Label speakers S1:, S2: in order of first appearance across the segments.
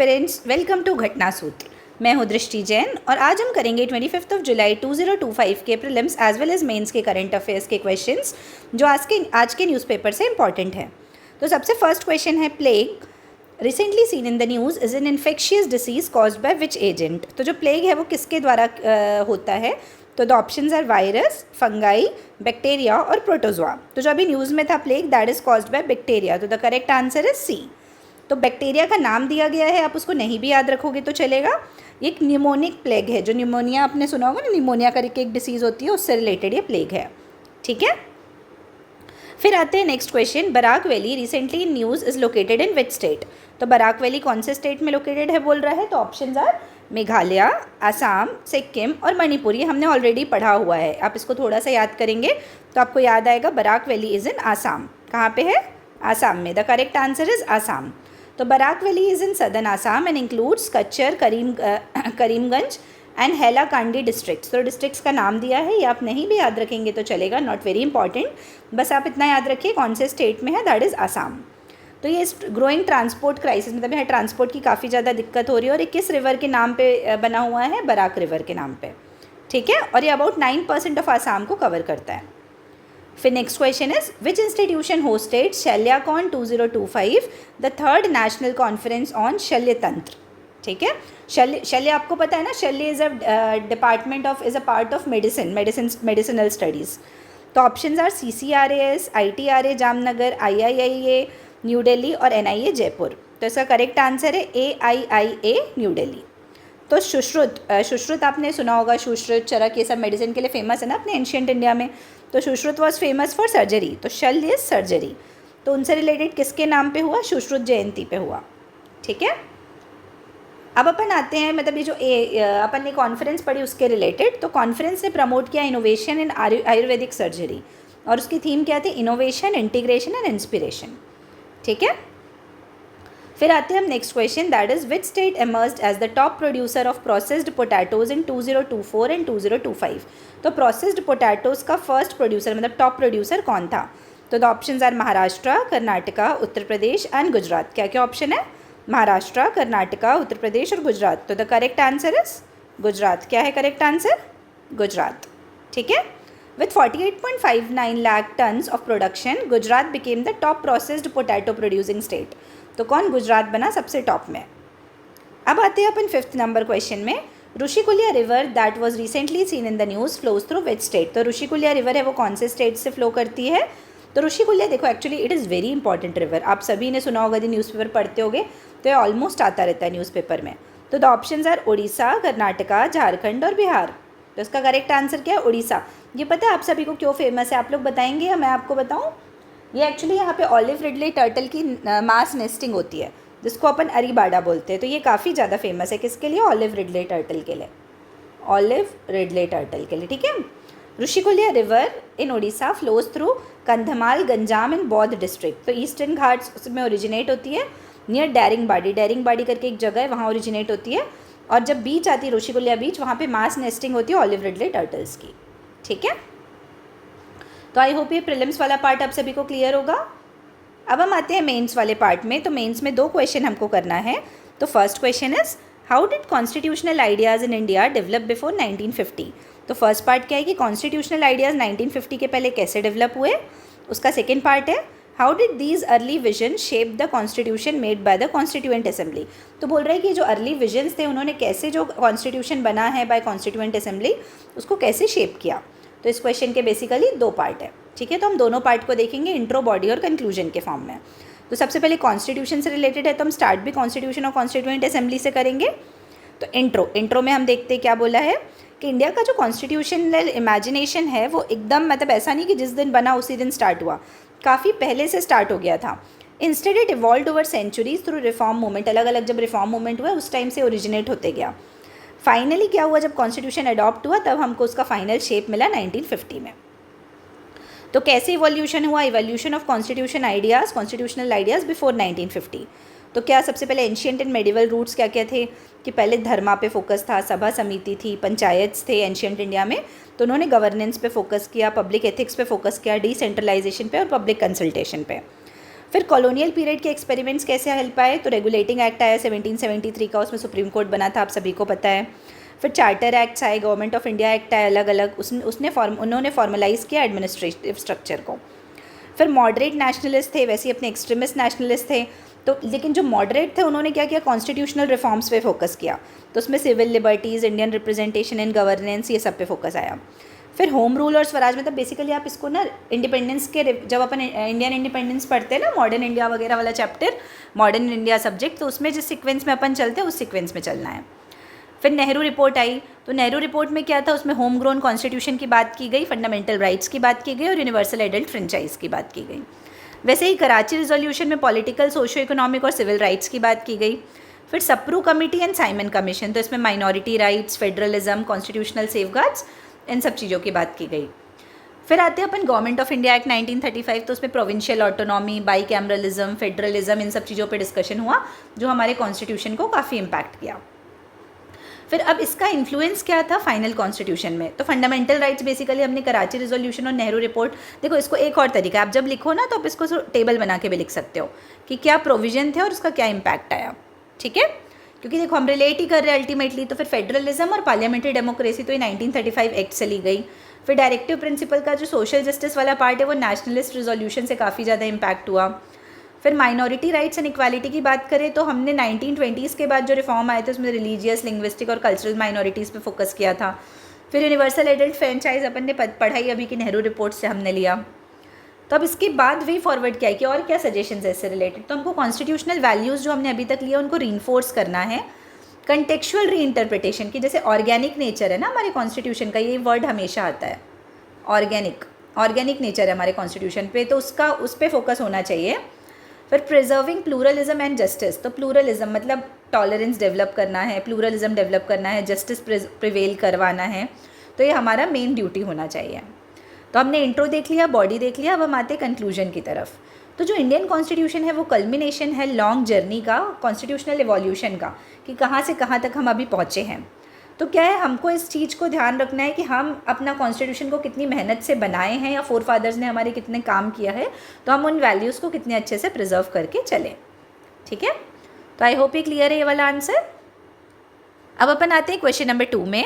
S1: Aspirants, welcome to घटना सूत्र। मैं हूं दृष्टि जैन और आज हम करेंगे 25 जुलाई 2025 के prelims as well as mains के करंट अफेयर्स के क्वेश्चंस जो आज के न्यूज़पेपर से इंपॉर्टेंट हैं। तो सबसे फर्स्ट क्वेश्चन है, plague recently seen in the news is an infectious disease caused by which agent. तो जो प्लेग है वो किसके द्वारा होता है? तो the options are virus, fungi, bacteria और प्रोटोजोआ। तो जो अभी न्यूज़ में था plague, that is caused by bacteria. तो the correct answer is C. तो बैक्टीरिया का नाम दिया गया है, आप उसको नहीं भी याद रखोगे तो चलेगा। एक न्यूमोनिक प्लेग है, जो न्यूमोनिया आपने सुना होगा ना, न्यूमोनिया करके एक डिसीज़ होती है, उससे रिलेटेड ये प्लेग है। ठीक है, फिर आते हैं next question. Barak Valley recently in news is located in which state. तो बराक वैली कौन से स्टेट में लोकेटेड है बोल रहा है? तो ऑप्शंस आर मेघालय, आसाम, सिक्किम और मणिपुर। ये हमने ऑलरेडी पढ़ा हुआ है, आप इसको थोड़ा सा याद करेंगे तो आपको याद आएगा। Barak valley is in Assam. कहाँ पे है? आसाम में। The correct answer is Assam. तो Barak valley is in southern Assam and includes Cachar, Karimganj and Hailakandi districts. तो डिस्ट्रिक्ट्स का नाम दिया है, ये आप नहीं भी याद रखेंगे तो चलेगा, नॉट वेरी इंपॉर्टेंट। बस आप इतना याद रखिए कौन से स्टेट में है, दैट इज़ आसाम। तो ये ग्रोइंग ट्रांसपोर्ट क्राइसिस, मतलब यहाँ ट्रांसपोर्ट की काफ़ी ज़्यादा दिक्कत हो रही है और ये किस रिवर के नाम पे बना हुआ है? बराक रिवर के नाम पे। ठीक है, और ये अबाउट 9% ऑफ आसाम को कवर करता है। फिर next question is, which institution hosted Shalyacon 2025 the third national conference on Shalya Tantra. ठीक है, शल्य आपको पता है ना, Shalya is a department of, is a part of medicinal studies. तो options are CCRAS, ITRA Jamnagar, IIIA New Delhi और NIA जयपुर। तो इसका करेक्ट आंसर है AIIA न्यू दिल्ली। तो सुश्रुत आपने सुना होगा, सुश्रुत, चरक, ये सब मेडिसिन के लिए फेमस है ना अपने एंशियंट इंडिया में। तो Sushruta was famous for surgery, तो शल्य इज सर्जरी। तो उनसे रिलेटेड किसके नाम पे हुआ? सुश्रुत जयंती पे हुआ। ठीक है, अब अपन आते हैं, मतलब ये जो अपन ने कॉन्फ्रेंस पढ़ी उसके रिलेटेड। तो कॉन्फ्रेंस ने प्रमोट किया इनोवेशन इन आयुर्वेदिक सर्जरी और उसकी थीम क्या थी? Innovation, integration and inspiration. ठीक है, फिर आते हैं हम next question, that is which state emerged as the top producer of processed potatoes in 2024 and 2025। तो प्रोसेस्ड पोटैटोज का फर्स्ट प्रोड्यूसर, मतलब टॉप प्रोड्यूसर कौन था? तो the options are Maharashtra, Karnataka, Uttar Pradesh and Gujarat. क्या क्या ऑप्शन है? महाराष्ट्र, कर्नाटका, उत्तर प्रदेश और गुजरात। तो the correct answer is Gujarat. क्या है करेक्ट आंसर? गुजरात। ठीक है, with 48.59 lakh tons of production, Gujarat became the top processed potato producing state। तो कौन गुजरात बना सबसे टॉप में? अब आते हैं अपन फिफ्थ नंबर क्वेश्चन में। Rushikulya river that was recently seen in the news flows through which state. तो ऋषिकुल्या रिवर है वो कौन से स्टेट से फ्लो करती है? तो ऋषिकुल्या, देखो actually it is very important river, आप सभी ने सुना होगा, यदि न्यूज़पेपर पढ़ते होगे तो ये ऑलमोस्ट आता रहता है न्यूज़पेपर में। तो the options are Orissa, Karnataka, Jharkhand और बिहार। तो इसका करेक्ट आंसर क्या है? उड़ीसा। ये पता है आप सभी को क्यों फेमस है? आप लोग बताएंगे या मैं आपको बताऊं? ये एक्चुअली यहाँ पे ऑलिव रिडले टर्टल की मास नेस्टिंग होती है, जिसको अपन अरीबाड़ा बोलते हैं। तो ये काफ़ी ज़्यादा फेमस है, किसके लिए? ऑलिव रिडले टर्टल के लिए, ऑलिव रिडले टर्टल के लिए। ठीक है, Rushikulya river in Orissa flows through Kandhamal, Ganjam and बौद्ध डिस्ट्रिक्ट। तो ईस्टर्न घाट्स में ओरिजिनेट होती है नियर डैरिंगबाड़ी करके एक जगह है, वहाँ ओरिजिनेट होती है। और जब बीच आती है ऋषिकुल्या बीच, वहाँ पे मास नेस्टिंग होती है ऑलिव रिडले टर्टल्स की। ठीक है, तो आई होप ये प्रीलिम्स वाला पार्ट आप सभी को क्लियर होगा। अब हम आते हैं मेंस वाले पार्ट में। तो मेंस में 2 क्वेश्चन हमको करना है। तो first question is, how did constitutional ideas in India develop before 1950। तो फर्स्ट पार्ट क्या है कि कॉन्स्टिट्यूशनल आइडियाज़ 1950 के पहले कैसे डेवलप हुए। उसका सेकेंड पार्ट है, how did these early vision shape the constitution made by the constituent assembly. तो बोल रहे हैं कि जो अर्ली विजन्स थे, उन्होंने कैसे जो कॉन्स्टिट्यूशन बना है बाय कॉन्स्टिट्यूएंट असेंबली, उसको कैसे शेप किया। तो इस क्वेश्चन के बेसिकली 2 पार्ट है। ठीक है, तो हम दोनों पार्ट को देखेंगे इंट्रो, बॉडी और कंक्लूजन के फॉर्म में। तो सबसे पहले कॉन्स्टिट्यूशन से रिलेटेड है, तो हम स्टार्ट भी कॉन्स्टिट्यूशन और कॉन्स्टिट्यूएंट असेंबली से करेंगे। तो इंट्रो में हम देखते हैं क्या बोला है कि इंडिया का जो कॉन्स्टिट्यूशनल इमेजिनेशन है वो एकदम, मतलब ऐसा नहीं कि जिस दिन बना उसी दिन स्टार्ट हुआ, काफ़ी पहले से स्टार्ट हो गया था। Instead it evolved over centuries through reform movement. अलग अलग जब रिफॉर्म मूवमेंट हुआ उस टाइम से ओरिजिनेट होते गया। फाइनली क्या हुआ, जब कॉन्स्टिट्यूशन अडॉप्ट हुआ तब हमको उसका फाइनल शेप मिला 1950 में। तो कैसे इवोल्यूशन हुआ? Evolution of constitutional ideas before 1950। तो क्या सबसे पहले एंशियंट एंड मेडिवल रूट्स क्या क्या थे कि पहले धर्मा पे फोकस था, सभा समिति थी, पंचायत्स थे एंशियंट इंडिया में। तो उन्होंने गवर्नेंस पे फोकस किया, पब्लिक एथिक्स पे फोकस किया, डिसेंट्रलाइजेशन पे और पब्लिक कंसल्टेशन पे। फिर कॉलोनियल पीरियड के एक्सपेरिमेंट्स कैसे हेल्प आए, तो रेगुलेटिंग एक्ट आया 1773 का, उसमें सुप्रीम कोर्ट बना था, आप सभी को पता है। फिर चार्टर एक्ट्स आए, गवर्नमेंट ऑफ इंडिया एक्ट आए अलग अलग, उन्होंने फॉर्मलाइज किया एडमिनिस्ट्रेटिव स्ट्रक्चर को। फिर मॉडरेट नेशनलिस्ट थे, वैसे ही अपने एक्सट्रीमिस्ट नेशनलिस्ट थे, तो लेकिन जो मॉडरेट थे उन्होंने क्या किया, कॉन्स्टिट्यूशनल रिफॉर्म्स पे फोकस किया, तो उसमें civil liberties, Indian representation in governance, ये सब पे फोकस आया। फिर होम रूल और स्वराज, मतलब बेसिकली आप इसको ना इंडिपेंडेंस के, जब अपन इंडियन इंडिपेंडेंस पढ़ते हैं ना, मॉडर्न इंडिया वगैरह वाला चैप्टर, मॉडर्न इंडिया सब्जेक्ट, तो उसमें जिस सीक्वेंस में अपन चलते हैं उस सीक्वेंस में चलना है। फिर नेहरू रिपोर्ट आई, तो नेहरू रिपोर्ट में क्या था, उसमें होम ग्रोन कॉन्स्टिट्यूशन की बात की गई, फंडामेंटल राइट्स की बात की गई और यूनिवर्सल एडल्ट फ्रेंचाइज की बात की गई। वैसे ही कराची रिजोल्यूशन में पॉलिटिकल, सोशो इकोनॉमिक और सिविल राइट्स की बात की गई। फिर Sapru committee and Simon commission, तो इसमें minority rights, federalism, constitutional safeguards, इन सब चीज़ों की बात की गई। फिर आते हैं अपन गवर्नमेंट ऑफ इंडिया एक्ट 1935, तो उसमें provincial autonomy, bicameralism, federalism, इन सब चीज़ों पे डिस्कशन हुआ जो हमारे कॉन्स्टिट्यूशन को काफ़ी इम्पैक्ट किया। फिर अब इसका इन्फ्लुएंस क्या था फाइनल कॉन्स्टिट्यूशन में, तो फंडामेंटल राइट्स बेसिकली हमने कराची रिजोल्यूशन और नेहरू रिपोर्ट, देखो इसको एक और तरीका, आप जब लिखो ना तो आप इसको टेबल बना के भी लिख सकते हो कि क्या प्रोविजन थे और उसका क्या इम्पैक्ट आया, ठीक है, क्योंकि देखो हम रिलेट ही कर रहे हैं अल्टीमेटली। तो फिर फेडरलिज्म और पार्लियामेंट्री डेमोक्रेसी तो ये 1935 एक्ट से ली गई। फिर डायरेक्टिव प्रिंसिपल का जो सोशल जस्टिस वाला पार्ट है वो नेशनलिस्ट रिजोल्यूशन से काफ़ी ज़्यादा इम्पैक्ट हुआ। फिर माइनॉरिटी राइट्स एंड इक्वालिटी की बात करें तो हमने 1920s के बाद जो रिफॉर्म आए थे उसमें रिलीजियस, लिंग्विस्टिक और कल्चरल माइनॉरिटीज़ पे फोकस किया था। फिर यूनिवर्सल एडल्ट फ्रेंचाइज अपन ने पढ़ाई अभी की नेहरू रिपोर्ट से हमने लिया। तो अब इसके बाद वे फॉरवर्ड क्या है कि और क्या सजेशंस है इससे रिलेटेड, तो हमको कॉन्स्टिट्यूशनल वैल्यूज़ जो हमने अभी तक लिया उनको रीइंफोर्स करना है। कंटेक्चुअल रीइंटरप्रिटेशन की, जैसे ऑर्गेनिक नेचर है ना हमारे कॉन्स्टिट्यूशन का, ये वर्ड हमेशा आता है, ऑर्गेनिक नेचर है हमारे कॉन्स्टिट्यूशन पे, तो उसका उस पर फोकस होना चाहिए। फिर प्रिजर्विंग प्लूरलिज्म एंड जस्टिस, तो प्लूरलिज्म मतलब टॉलरेंस डेवलप करना है, प्लूरलिज्म डेवलप करना है, जस्टिस प्रिवेल करवाना है, तो ये हमारा मेन ड्यूटी होना चाहिए। तो हमने इंट्रो देख लिया, बॉडी देख लिया, अब हम आते हैं कंक्लूजन की तरफ। तो जो इंडियन कॉन्स्टिट्यूशन है वो कल्मिनेशन है लॉन्ग जर्नी का, कॉन्स्टिट्यूशनल एवोल्यूशन का, कि कहाँ से कहाँ तक हम अभी पहुँचे हैं। तो क्या है, हमको इस चीज़ को ध्यान रखना है कि हम अपना कॉन्स्टिट्यूशन को कितनी मेहनत से बनाए हैं या फोर फादर्स ने हमारे कितने काम किया है, तो हम उन वैल्यूज़ को कितने अच्छे से प्रिजर्व करके चलें, ठीक है। तो आई होप ये क्लियर है ये वाला आंसर। अब अपन आते हैं क्वेश्चन नंबर 2 में।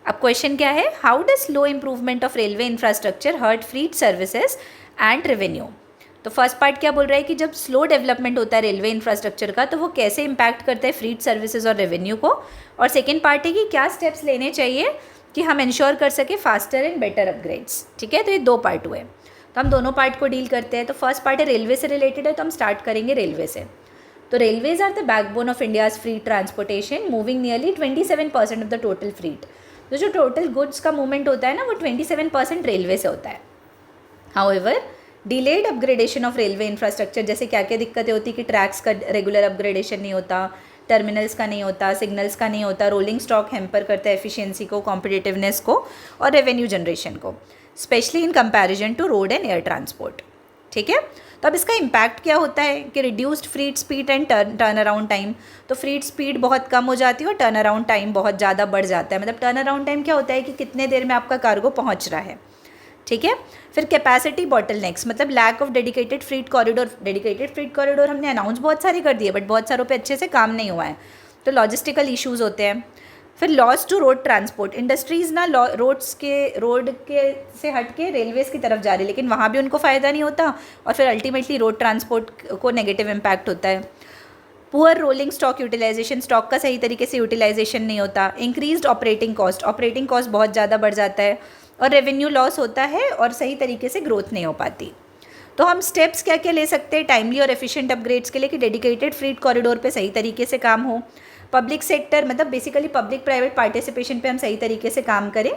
S1: अब क्वेश्चन क्या है, how does slow improvement of railway infrastructure hurt freight services and revenue. तो फर्स्ट पार्ट क्या बोल रहा है कि जब स्लो डेवलपमेंट होता है रेलवे इंफ्रास्ट्रक्चर का तो वो कैसे इम्पैक्ट करता है फ्रीड सर्विसेज और रेवेन्यू को, और सेकेंड पार्ट है कि क्या स्टेप्स लेने चाहिए कि हम इंश्योर कर सके फास्टर एंड बेटर अपग्रेड्स, ठीक है। तो ये 2 पार्ट हुए, तो हम दोनों पार्ट को डील करते हैं। तो फर्स्ट पार्ट है रेलवे से रिलेटेड है, तो हम स्टार्ट करेंगे रेलवे से। तो railways are the backbone of India's freight transportation, moving nearly 27% of the total freight. तो जो टोटल गुड्स का मूवमेंट होता है ना वो 27% रेलवे से होता है। However delayed upgradation of railway infrastructure, जैसे क्या क्या दिक्कतें होती कि ट्रैक्स का रेगुलर अपग्रेडेशन नहीं होता, टर्मिनल्स का नहीं होता, सिग्नल्स का नहीं होता, रोलिंग स्टॉक हैम्पर करता है एफिशिएंसी को, कॉम्पिटिटिवनेस को और रेवेन्यू जनरेशन को, specially in comparison to road and air transport, ठीक है। तो अब इसका इम्पैक्ट क्या होता है कि reduced freight speed and turnaround time. तो फ्रीड स्पीड बहुत कम हो जाती है और टर्न अराउंड टाइम बहुत ज़्यादा बढ़ जाता है। मतलब टर्न अराउंड टाइम क्या होता है कि कितने देर में आपका कार्गो पहुंच रहा है, ठीक है। फिर कैपेसिटी बॉटलनेक्स, मतलब lack of dedicated freight corridor. Dedicated freight corridor हमने अनाउंस बहुत सारे कर दिए बट बहुत सारों पे अच्छे से काम नहीं हुआ है, तो लॉजिस्टिकल इश्यूज़ होते हैं। फिर loss to road transport, industries ना रोड के से हट के रेलवेज़ की तरफ जा रही है लेकिन वहाँ भी उनको फ़ायदा नहीं होता और फिर अल्टीमेटली रोड ट्रांसपोर्ट को नेगेटिव इम्पैक्ट होता है। Poor rolling stock utilization, stock का सही तरीके से यूटिलाइजेशन नहीं होता। इंक्रीज्ड ऑपरेटिंग कॉस्ट बहुत ज़्यादा बढ़ जाता है और रेवेन्यू लॉस होता है और सही तरीके से ग्रोथ नहीं हो पाती। तो हम स्टेप्स क्या क्या ले सकते हैं टाइमली और एफिशिएंट अपग्रेड्स के लिए कि डेडिकेटेड फ्रीड कॉरिडोर पे सही तरीके से काम हो, पब्लिक सेक्टर मतलब बेसिकली पब्लिक प्राइवेट पार्टिसिपेशन पे हम सही तरीके से काम करें।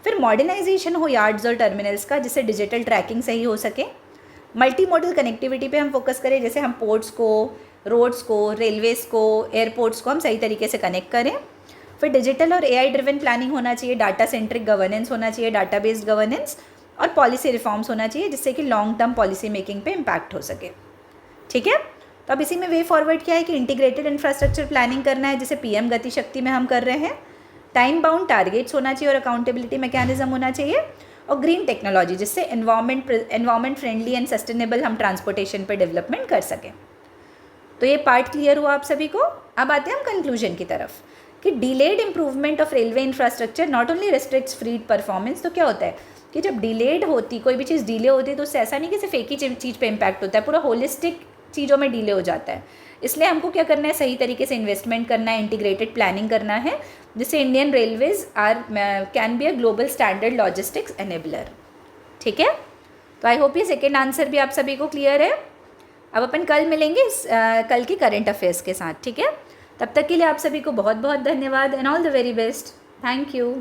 S1: फिर मॉडर्नाइजेशन हो यार्ड्स और टर्मिनल्स का, जिससे डिजिटल ट्रैकिंग सही हो सके। मल्टी मॉडल कनेक्टिविटी पे हम फोकस करें, जैसे हम पोर्ट्स को, रोड्स को, रेलवेज़ को, एयरपोर्ट्स को हम सही तरीके से कनेक्ट करें। फिर डिजिटल और AI ड्रिवन प्लानिंग होना चाहिए, डाटा सेंट्रिक गवर्नेंस होना चाहिए, डाटा बेस्ड गवर्नेंस और पॉलिसी रिफॉर्म्स होना चाहिए जिससे कि लॉन्ग टर्म पॉलिसी मेकिंग पे इम्पैक्ट हो सके, ठीक है। तो अब इसी में वे फॉरवर्ड क्या है कि इंटीग्रेटेड इंफ्रास्ट्रक्चर प्लानिंग करना है, जैसे PM गति शक्ति में हम कर रहे हैं। टाइम बाउंड टारगेट्स होना चाहिए और अकाउंटेबिलिटी मैकेनिज्म होना चाहिए और ग्रीन टेक्नोलॉजी, जिससे एनवायरमेंट फ्रेंडली एंड सस्टेनेबल हम ट्रांसपोर्टेशन पर डेवलपमेंट कर सकें। तो ये पार्ट क्लियर हुआ आप सभी को। अब आते हैं हम कंक्लूजन की तरफ कि delayed improvement of railway infrastructure not only restricts free performance. तो क्या होता है कि जब डिलेड होती, कोई भी चीज़ डिले होती है, तो उससे ऐसा नहीं कि सिर्फ एक ही चीज़ पे इम्पैक्ट होता है, पूरा होलिस्टिक चीज़ों में डिले हो जाता है। इसलिए हमको क्या करना है, सही तरीके से इन्वेस्टमेंट करना है, इंटीग्रेटेड प्लानिंग करना है, जिससे Indian railways can be a global standard logistics enabler. ठीक है, तो आई होप ये सेकेंड आंसर भी आप सभी को क्लियर है। अब अपन कल मिलेंगे कल की करंट अफेयर्स के साथ। ठीक है, तब तक के लिए आप सभी को बहुत बहुत धन्यवाद and all the very best. Thank you.